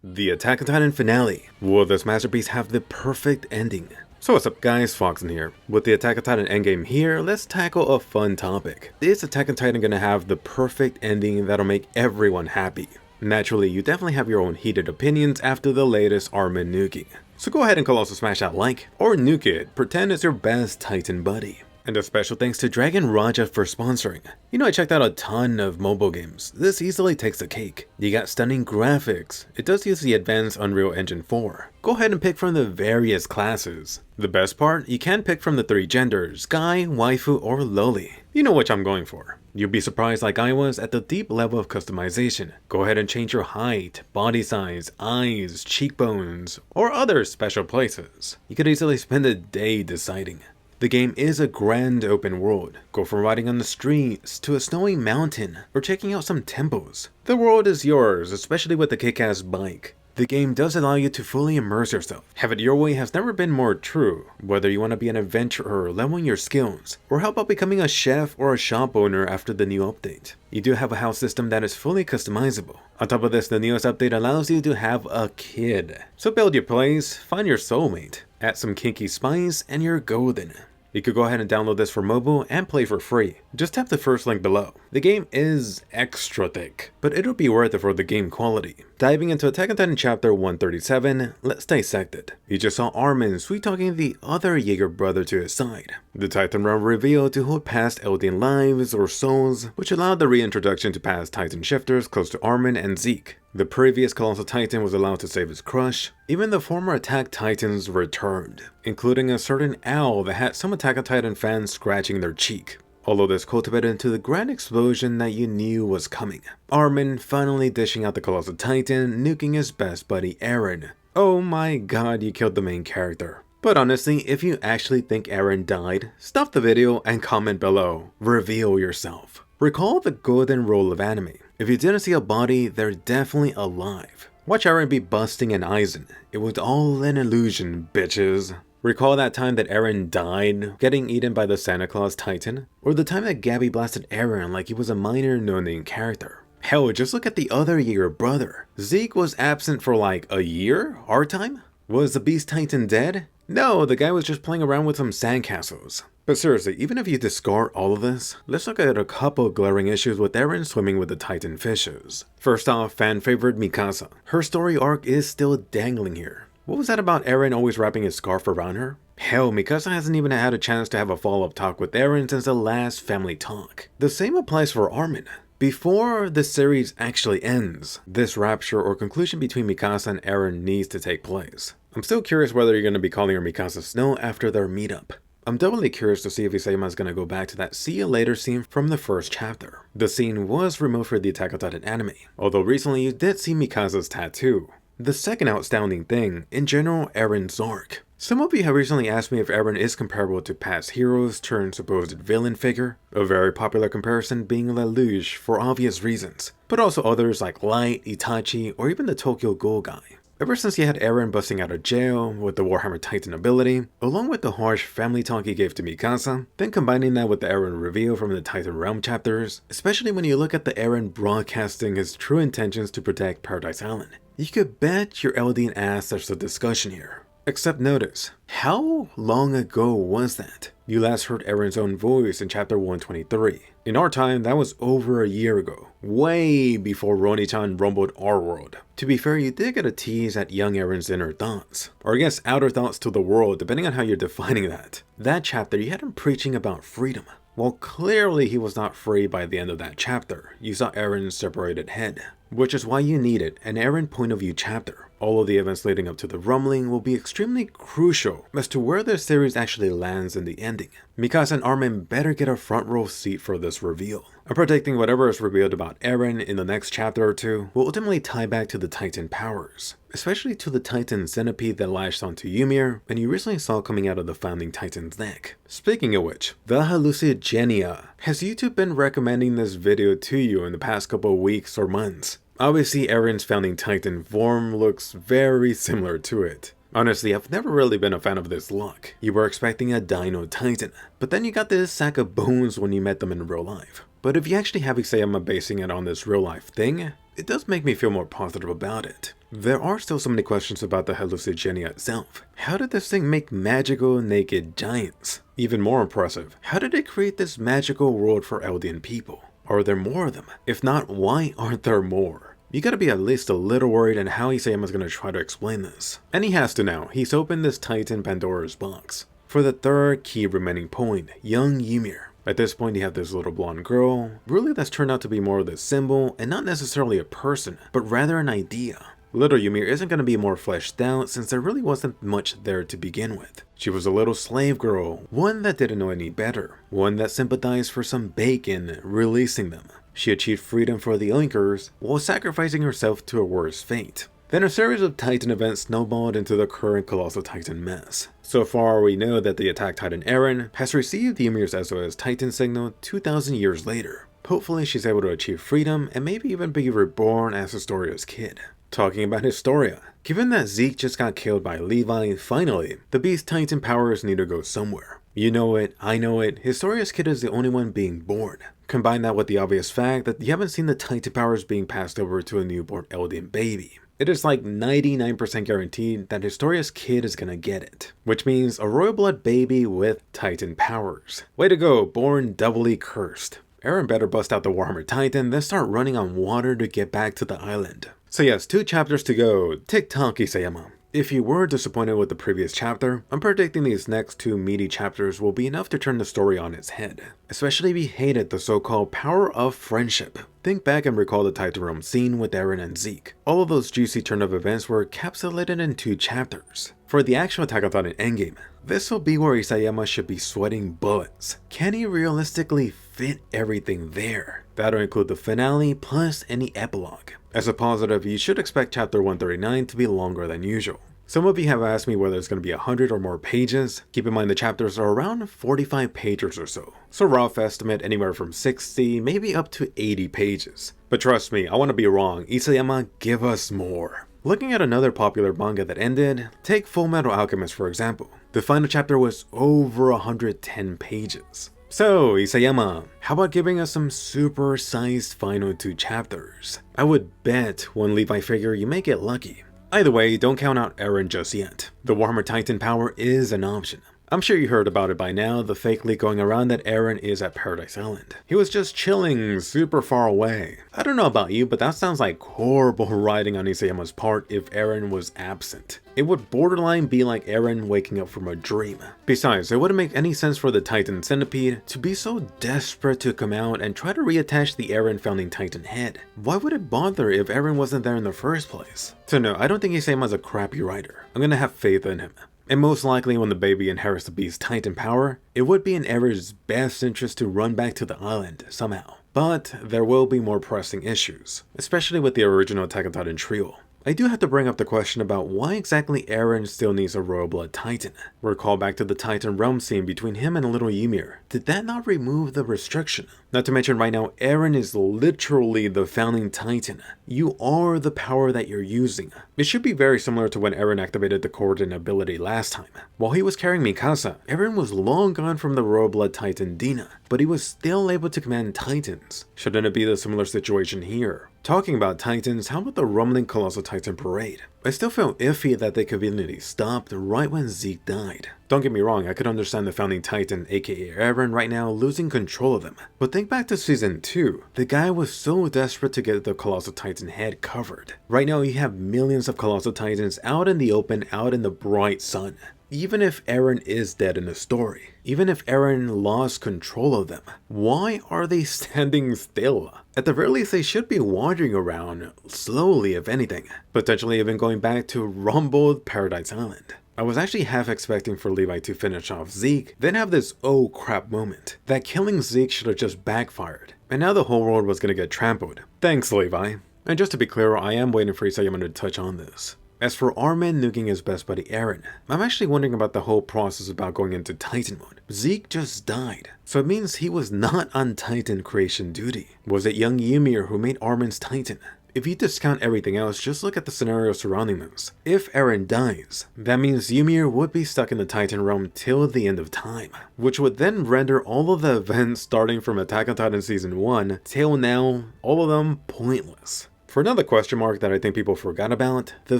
The Attack on Titan finale. Will this masterpiece have the perfect ending? So what's up guys, Foxen here. With the Attack on Titan endgame here, let's tackle a fun topic. Is Attack on Titan gonna have the perfect ending that'll make everyone happy? Naturally, you definitely have your own heated opinions after the latest Armin nuking. So go ahead and also smash that like, or nuke it, pretend it's your best Titan buddy. And a special thanks to Dragon Raja for sponsoring. You know, I checked out a ton of mobile games. This easily takes the cake. You got stunning graphics. It does use the advanced Unreal Engine 4. Go ahead and pick from the various classes. The best part, you can pick from the 3 genders, guy, waifu, or loli. You know which I'm going for. You'll be surprised like I was at the deep level of customization. Go ahead and change your height, body size, eyes, cheekbones, or other special places. You could easily spend a day deciding. The game is a grand open world. Go from riding on the streets to a snowy mountain or checking out some temples. The world is yours, especially with the kick-ass bike. The game does allow you to fully immerse yourself. Have it your way has never been more true. Whether you want to be an adventurer leveling your skills, or how about becoming a chef or a shop owner after the new update. You do have a house system that is fully customizable. On top of this, the newest update allows you to have a kid. So build your place, find your soulmate, add some kinky spice, and you're golden. You could go ahead and download this for mobile and play for free. Just tap the first link below. The game is extra thick, but it'll be worth it for the game quality. Diving into Attack on Titan chapter 137, let's dissect it. You just saw Armin sweet-talking the other Jaeger brother to his side. The Titan realm revealed to hold past Eldian lives or souls, which allowed the reintroduction to past Titan shifters close to Armin and Zeke. The previous Colossal Titan was allowed to save his crush. Even the former Attack Titans returned, including a certain owl that had some Attack on Titan fans scratching their cheek. All of this cultivated into the grand explosion that you knew was coming. Armin finally dishing out the Colossal Titan, nuking his best buddy Eren. Oh my god, you killed the main character. But honestly, if you actually think Eren died, stop the video and comment below. Reveal yourself. Recall the golden rule of anime. If you didn't see a body, they're definitely alive. Watch Eren be busting an Aizen. It was all an illusion, bitches. Recall that time that Eren died, getting eaten by the Santa Claus Titan? Or the time that Gabby blasted Eren like he was a minor no-name character? Hell, just look at the other Jaeger brother. Zeke was absent for like a year? Our time? Was the Beast Titan dead? No, the guy was just playing around with some sandcastles. But seriously, even if you discard all of this, let's look at a couple glaring issues with Eren swimming with the Titan fishes. First off, fan favorite Mikasa. Her story arc is still dangling here. What was that about Eren always wrapping his scarf around her? Hell, Mikasa hasn't even had a chance to have a follow-up talk with Eren since the last family talk. The same applies for Armin. Before the series actually ends, this rapture or conclusion between Mikasa and Eren needs to take place. I'm still curious whether you're going to be calling her Mikasa Snow after their meetup. I'm doubly curious to see if Isayama is going to go back to that see you later scene from the first chapter. The scene was removed for the Attack on Titan anime, although recently you did see Mikasa's tattoo. The second outstanding thing, in general, Eren's arc. Some of you have recently asked me if Eren is comparable to past heroes turned supposed villain figure, a very popular comparison being Lelouch for obvious reasons, but also others like Light, Itachi, or even the Tokyo Ghoul guy. Ever since he had Eren busting out of jail with the Warhammer Titan ability, along with the harsh family talk he gave to Mikasa, then combining that with the Eren reveal from the Titan Realm chapters, especially when you look at the Eren broadcasting his true intentions to protect Paradise Island, you could bet your Eldian ass there's a discussion here. Except notice, how long ago was that? You last heard Eren's own voice in chapter 123. In our time, that was over a year ago, way before Ronin-chan rumbled our world. To be fair, you did get a tease at young Eren's inner thoughts, or I guess outer thoughts to the world, depending on how you're defining that. That chapter, you had him preaching about freedom. Well, clearly he was not free by the end of that chapter. You saw Eren's separated head, which is why you needed an Eren point of view chapter. All of the events leading up to the rumbling will be extremely crucial as to where the series actually lands in the ending. Mikasa and Armin better get a front row seat for this reveal. I'm predicting whatever is revealed about Eren in the next chapter or two will ultimately tie back to the Titan powers, especially to the Titan centipede that latched onto Ymir and you recently saw coming out of the founding Titan's neck. Speaking of which, the hallucigenia. Has YouTube been recommending this video to you in the past couple of weeks or months? Obviously, Eren's founding Titan form looks very similar to it. Honestly, I've never really been a fan of this look. You were expecting a Dino Titan, but then you got this sack of bones when you met them in real life. But if you actually have Isayama basing it on this real life thing, it does make me feel more positive about it. There are still so many questions about the hallucigenia itself. How did this thing make magical naked giants? Even more impressive, how did it create this magical world for Eldian people? Are there more of them? If not, why aren't there more? You gotta be at least a little worried on how Isayama's gonna try to explain this. And he has to now. He's opened this Titan Pandora's box. For the third key remaining point, young Ymir. At this point, you have this little blonde girl, really that's turned out to be more of the symbol and not necessarily a person, but rather an idea. Little Ymir isn't going to be more fleshed out since there really wasn't much there to begin with. She was a little slave girl, one that didn't know any better, one that sympathized for some bacon, releasing them. She achieved freedom for the Oinkers while sacrificing herself to a worse fate. Then a series of Titan events snowballed into the current Colossal Titan mess. So far, we know that the Attack Titan Eren has received Ymir's SOS Titan signal 2,000 years later. Hopefully she's able to achieve freedom and maybe even be reborn as Historia's kid. Talking about Historia, given that Zeke just got killed by Levi, finally, the Beast Titan powers need to go somewhere. You know it, I know it, Historia's kid is the only one being born. Combine that with the obvious fact that you haven't seen the Titan powers being passed over to a newborn Eldian baby. It is like 99% guaranteed that Historia's kid is gonna get it, which means a royal blood baby with Titan powers. Way to go, born doubly cursed. Eren better bust out the Warhammer Titan, then start running on water to get back to the island. So yes, 2 chapters to go. Tick-tock, Isayama. If you were disappointed with the previous chapter, I'm predicting these next 2 meaty chapters will be enough to turn the story on its head. Especially if you hated the so-called power of friendship. Think back and recall the Titan Realm scene with Eren and Zeke. All of those juicy turn of events were encapsulated in 2 chapters. For the actual Attack on Titan endgame, this will be where Isayama should be sweating bullets. Can he realistically fit everything there? That'll include the finale plus any epilogue. As a positive, you should expect chapter 139 to be longer than usual. Some of you have asked me whether it's going to be 100 or more pages. Keep in mind the chapters are around 45 pages or so. So rough estimate anywhere from 60, maybe up to 80 pages. But trust me, I want to be wrong. Isayama, give us more. Looking at another popular manga that ended, take Fullmetal Alchemist for example. The final chapter was over 110 pages. So, Isayama, how about giving us some super-sized final 2 chapters? I would bet one Levi figure you may get lucky. Either way, don't count out Eren just yet. The Warhammer Titan power is an option. I'm sure you heard about it by now, the fake leak going around that Eren is at Paradise Island. He was just chilling super far away. I don't know about you, but that sounds like horrible writing on Isayama's part if Eren was absent. It would borderline be like Eren waking up from a dream. Besides, it wouldn't make any sense for the Titan Centipede to be so desperate to come out and try to reattach the Eren founding Titan head. Why would it bother if Eren wasn't there in the first place? So no, I don't think Isayama's a crappy writer. I'm gonna have faith in him. And most likely when the baby inherits the Beast's Titan power, it would be in Eren's best interest to run back to the island somehow. But there will be more pressing issues, especially with the original Attack on Titan trio. I do have to bring up the question about why exactly Eren still needs a Royal Blood Titan. Recall back to the Titan Realm scene between him and little Ymir. Did that not remove the restriction? Not to mention right now, Eren is literally the founding Titan. You are the power that you're using. It should be very similar to when Eren activated the Coordinate ability last time. While he was carrying Mikasa, Eren was long gone from the Royal Blood Titan Dina, but he was still able to command Titans. Shouldn't it be the similar situation here? Talking about Titans, how about the rumbling Colossal Titan Parade? I still felt iffy that they conveniently stopped right when Zeke died. Don't get me wrong, I could understand the founding Titan, aka Eren, right now losing control of them. But think back to season 2. The guy was so desperate to get the Colossal Titan head covered. Right now you have millions of Colossal Titans out in the open, out in the bright sun. Even if Eren is dead in the story, even if Eren lost control of them, why are they standing still? At the very least, they should be wandering around, slowly if anything, potentially even going back to rumbled Paradise Island. I was actually half expecting for Levi to finish off Zeke, then have this oh crap moment, that killing Zeke should have just backfired, and now the whole world was gonna get trampled. Thanks Levi. And just to be clear, I am waiting for Isayama to touch on this. As for Armin nuking his best buddy Eren, I'm actually wondering about the whole process about going into Titan mode. Zeke just died, so it means he was not on Titan creation duty. Was it young Ymir who made Armin's Titan? If you discount everything else, just look at the scenario surrounding this. If Eren dies, that means Ymir would be stuck in the Titan realm till the end of time, which would then render all of the events starting from Attack on Titan Season 1 till now, all of them pointless. For another question mark that I think people forgot about, the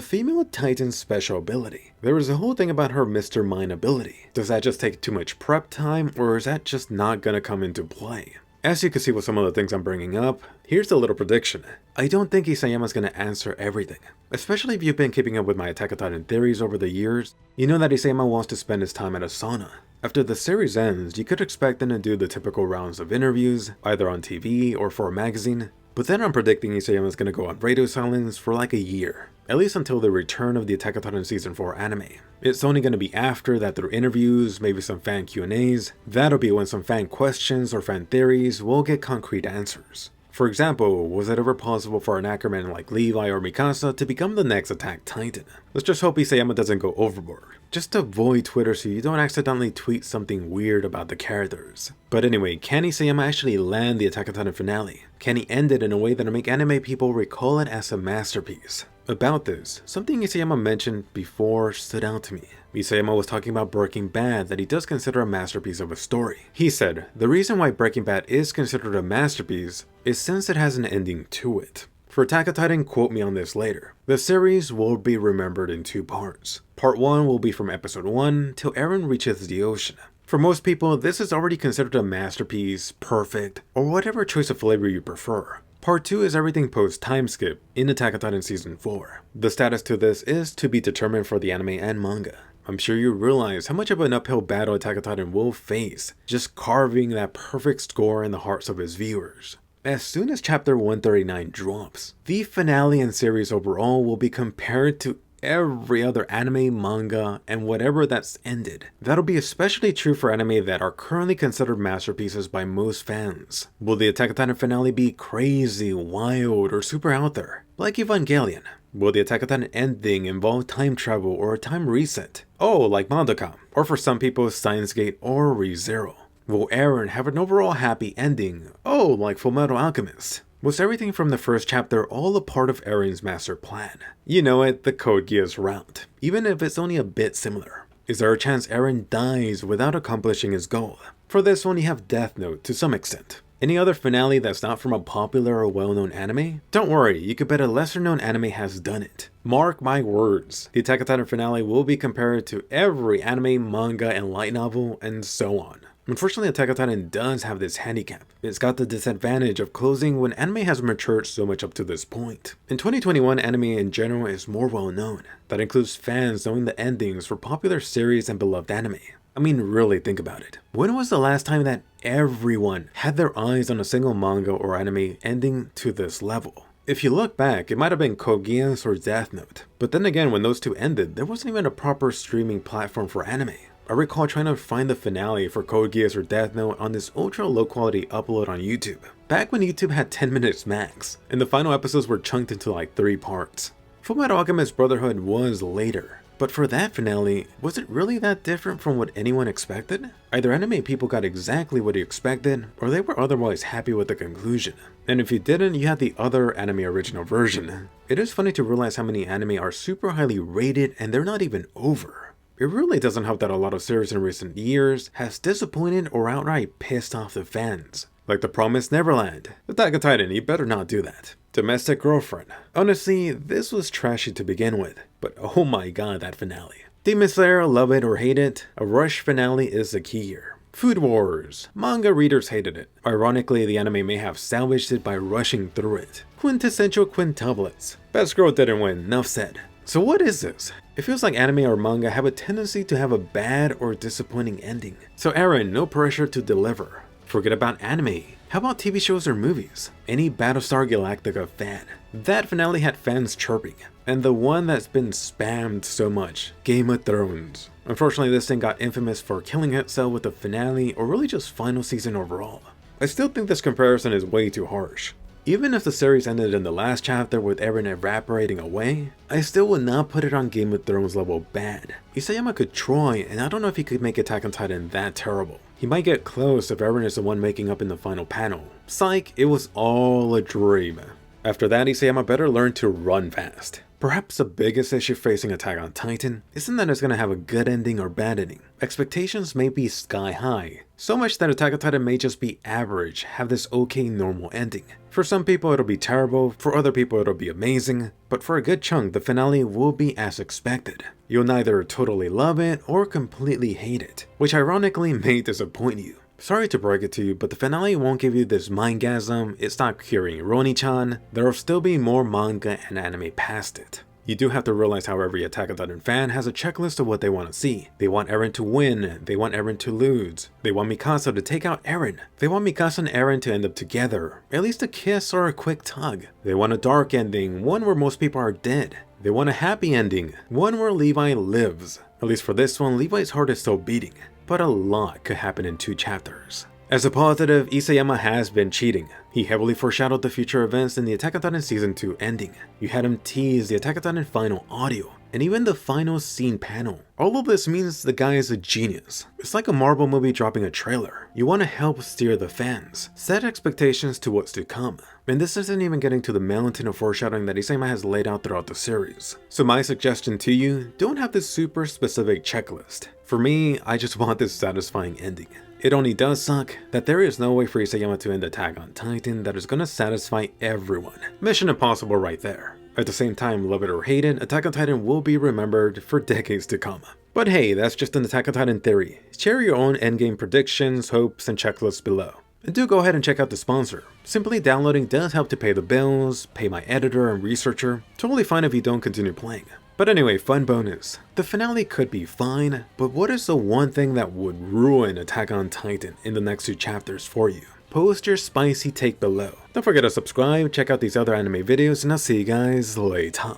female Titan's special ability. There was a whole thing about her Mr. Mime ability. Does that just take too much prep time, or is that just not gonna come into play? As you can see with some of the things I'm bringing up, here's a little prediction. I don't think Isayama's gonna answer everything. Especially if you've been keeping up with my Attack on Titan theories over the years, you know that Isayama wants to spend his time at a sauna. After the series ends, you could expect them to do the typical rounds of interviews, either on TV or for a magazine, but then I'm predicting Isayama's gonna go on radio silence for like a year, at least until the return of the Attack on Titan Season 4 anime. It's only gonna be after that through interviews, maybe some fan Q&As, that'll be when some fan questions or fan theories will get concrete answers. For example, was it ever possible for an Ackerman like Levi or Mikasa to become the next Attack Titan? Let's just hope Isayama doesn't go overboard. Just avoid Twitter so you don't accidentally tweet something weird about the characters. But anyway, can Isayama actually land the Attack on Titan finale? Can he end it in a way that'll make anime people recall it as a masterpiece? About this, something Isayama mentioned before stood out to me. Isayama was talking about Breaking Bad, that he does consider a masterpiece of a story. He said, the reason why Breaking Bad is considered a masterpiece is since it has an ending to it. For Attack on Titan, quote me on this later. The series will be remembered in 2 parts. Part 1 will be from episode 1 till Eren reaches the ocean. For most people, this is already considered a masterpiece, perfect, or whatever choice of flavor you prefer. Part 2 is everything post time skip in Attack on Titan Season 4. The status to this is to be determined for the anime and manga. I'm sure you realize how much of an uphill battle Attack on Titan will face, just carving that perfect score in the hearts of his viewers. As soon as chapter 139 drops, the finale and series overall will be compared to every other anime, manga, and whatever that's ended. That'll be especially true for anime that are currently considered masterpieces by most fans. Will the Attack on Titan finale be crazy, wild, or super out there, like Evangelion? Will the Attack on Titan ending involve time travel or a time reset? Oh, like Madoka, or for some people, Steins Gate or ReZero. Will Eren have an overall happy ending? Oh, like Fullmetal Alchemist. Was everything from the first chapter all a part of Eren's master plan? You know it, the Code Geass route, even if it's only a bit similar. Is there a chance Eren dies without accomplishing his goal? For this one you have Death Note to some extent. Any other finale that's not from a popular or well-known anime? Don't worry, you could bet a lesser-known anime has done it. Mark my words, the Attack on Titan finale will be compared to every anime, manga, and light novel, and so on. Unfortunately, Attack on Titan does have this handicap. It's got the disadvantage of closing when anime has matured so much up to this point. In 2021, anime in general is more well known. That includes fans knowing the endings for popular series and beloved anime. I mean, really think about it. When was the last time that everyone had their eyes on a single manga or anime ending to this level? If you look back, it might have been Code Geass or Death Note. But then again, when those two ended, there wasn't even a proper streaming platform for anime. I recall trying to find the finale for Code Geass or Death Note on this ultra low quality upload on YouTube. Back when YouTube had 10 minutes max, and the final episodes were chunked into like 3 parts. Fullmetal Alchemist Brotherhood was later, but for that finale, was it really that different from what anyone expected? Either anime people got exactly what you expected, or they were otherwise happy with the conclusion. And if you didn't, you had the other anime original version. It is funny to realize how many anime are super highly rated and they're not even over. It really doesn't help that a lot of series in recent years has disappointed or outright pissed off the fans. Like The Promised Neverland. Attack on Titan, you better not do that. Domestic Girlfriend. Honestly, this was trashy to begin with, but oh my god, that finale. Demon Slayer, love it or hate it, a rush finale is the key here. Food Wars. Manga readers hated it. Ironically, the anime may have salvaged it by rushing through it. Quintessential quintuplets. Best girl didn't win, enough said. So what is this? It feels like anime or manga have a tendency to have a bad or disappointing ending. So Eren, no pressure to deliver. Forget about anime. How about TV shows or movies? Any Battlestar Galactica fan? That finale had fans chirping. And the one that's been spammed so much, Game of Thrones. Unfortunately, this thing got infamous for killing itself with the finale or really just final season overall. I still think this comparison is way too harsh. Even if the series ended in the last chapter with Eren evaporating away, I still would not put it on Game of Thrones level bad. Isayama could try, and I don't know if he could make Attack on Titan that terrible. He might get close if Eren is the one making up in the final panel. Psych, it was all a dream. After that, Isayama better learn to run fast. Perhaps the biggest issue facing Attack on Titan isn't that it's gonna have a good ending or bad ending. Expectations may be sky high, so much that Attack on Titan may just be average, have this okay normal ending. For some people it'll be terrible, for other people it'll be amazing, but for a good chunk the finale will be as expected. You'll neither totally love it or completely hate it, which ironically may disappoint you. Sorry to break it to you, but the finale won't give you this mindgasm, it's not curing Roni-chan, there will still be more manga and anime past it. You do have to realize how every Attack on Titan fan has a checklist of what they want to see. They want Eren to win, they want Eren to lose, they want Mikasa to take out Eren, they want Mikasa and Eren to end up together, at least a kiss or a quick tug. They want a dark ending, one where most people are dead. They want a happy ending, one where Levi lives. At least for this one, Levi's heart is still beating. But a lot could happen in 2 chapters. As a positive, Isayama has been cheating. He heavily foreshadowed the future events in the Attack on Titan Season 2 ending. You had him tease the Attack on Titan final audio, and even the final scene panel. All of this means the guy is a genius. It's like a Marvel movie dropping a trailer. You want to help steer the fans, set expectations to what's to come. And this isn't even getting to the mountain of foreshadowing that Isayama has laid out throughout the series. So my suggestion to you, don't have this super specific checklist. For me, I just want this satisfying ending. It only does suck that there is no way for Isayama to end Attack on Titan that is gonna satisfy everyone. Mission impossible right there. At the same time, love it or hate it, Attack on Titan will be remembered for decades to come. But hey, that's just an Attack on Titan theory. Share your own endgame predictions, hopes, and checklists below. And do go ahead and check out the sponsor. Simply downloading does help to pay the bills, pay my editor and researcher. Totally fine if you don't continue playing. But anyway, fun bonus. The finale could be fine, but what is the one thing that would ruin Attack on Titan in the next 2 chapters for you? Post your spicy take below. Don't forget to subscribe, check out these other anime videos, and I'll see you guys later.